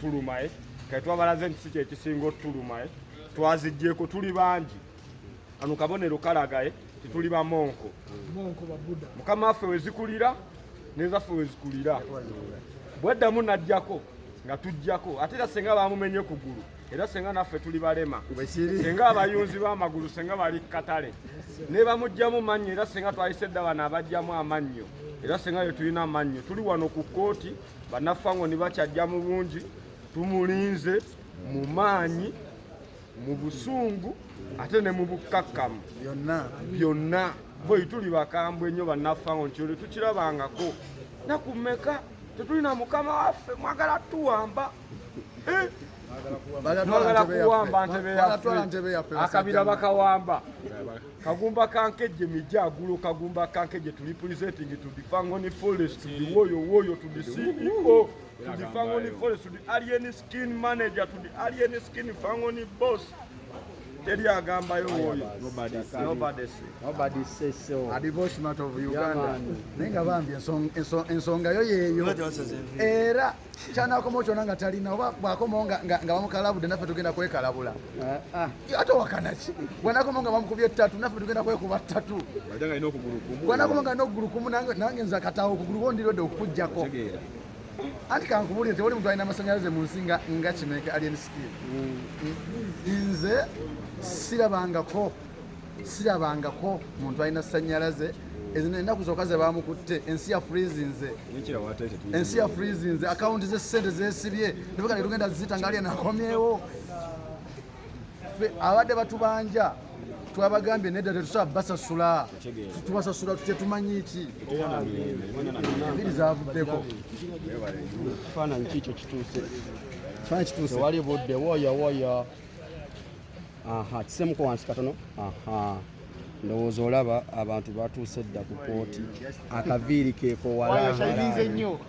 tuluma kati twabalaze nti si kyekisinga otuluma twazijjeko tuli bangi ano kabonero kalaga tituli bamonko mukama waffe wezikulira nezaffe wezikulira bweddamu najjako nga tujjako ate era senga bamumenye kugulu era senga naffe tuli balema senga abayunzi b'amagulu senga bali katale ne bamugjamu mannyo era senga twayise dda bano abajjamu amannyo era senga yo tulina amannyo tuli wano ku kooti bannaffango ne bakyajja mu bungi tumulinze mu maanyi mu busungu ate ne mu bukkakkamu byonna bwe tuli bakambwe nnyo bannaffango nti olwo tukirabangako nakumeka tetulina mukama waffe mwagala tuwamba mwagala kuwamba ntebe yaffe akabira bakawamba kagumba kankejje mijagulo kagumba kankejje tuli presenting to the Fangoni Forest to the woyo to the CEO to the Fangoni Forest to the alien skin manager to the alien skin Fangoni boss teri agambayo woyo nobody says so a devotion of Uganda nenga bambi ensonga yo yeyo era chana ko mocho nanga talina oba bwakomo nga bamukalabude naffe tugenda kwekalabula ate wakanachi bwana komo nga bamukubye 3 naffe tugenda kwekuba 3 badanga ino okuguru kumu bwana komo nga n'okuguru kumu nange nza katawo okuguru bondirodde okujjako ati kankubulire tewali muntu alina amasanyalaze mu nsinga nga kimeke alien skill nze sirabangako muntu alina sanyalaze ezino ennaku zokka ze bamukutte ensi ya freezinze akawunti z'essente zesibye nebeka netugenda zita nga alien nakomyewo ffe abadde batubanja twabagambye nedda tetusobola basasula tubasasula tetumanyi ki ebiri zavuddeko kifaananyi kikyo kituuse wali budde woya kisemuko wansi katono ndowooza olaba abantu batuuse dda ku kooti akaviiri keeko walaayinze nnyo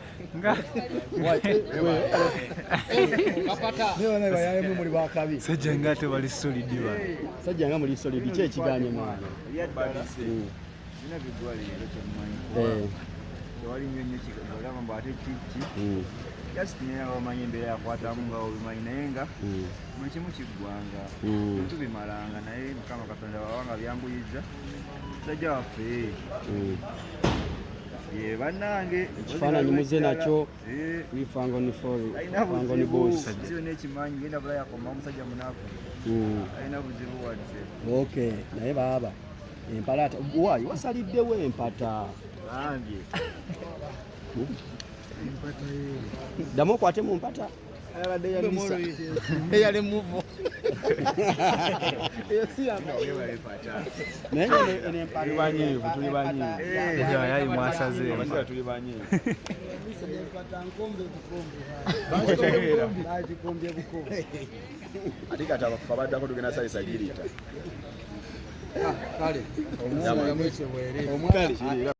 bayayemu muli bakabi sajja nga ate bali solidi bano sajja nga muli solidi ki ekiganye mwana yasitinera bamanyi embeera yakwatamu nga obimanyi naye nga buli kimu kiggwanga tubimalanga naye mukama katonda wawanga byanguyizza sajja waffe ye bannange ekifaananyi muze nakyo Fangoni boss sio n'ekimanyi genda bula yakoma omusajja munaku alina buzibu wadde okay naye baaba empalata waayi wasaliddewo empata ange ddamu okwate mu mpata abadde yamisa eyali muvo naye ene empata tuli banyiivu yayi mwasazeemu tuli banyiivu ate kati abafu abaddako tugenda salisa girita kale omwana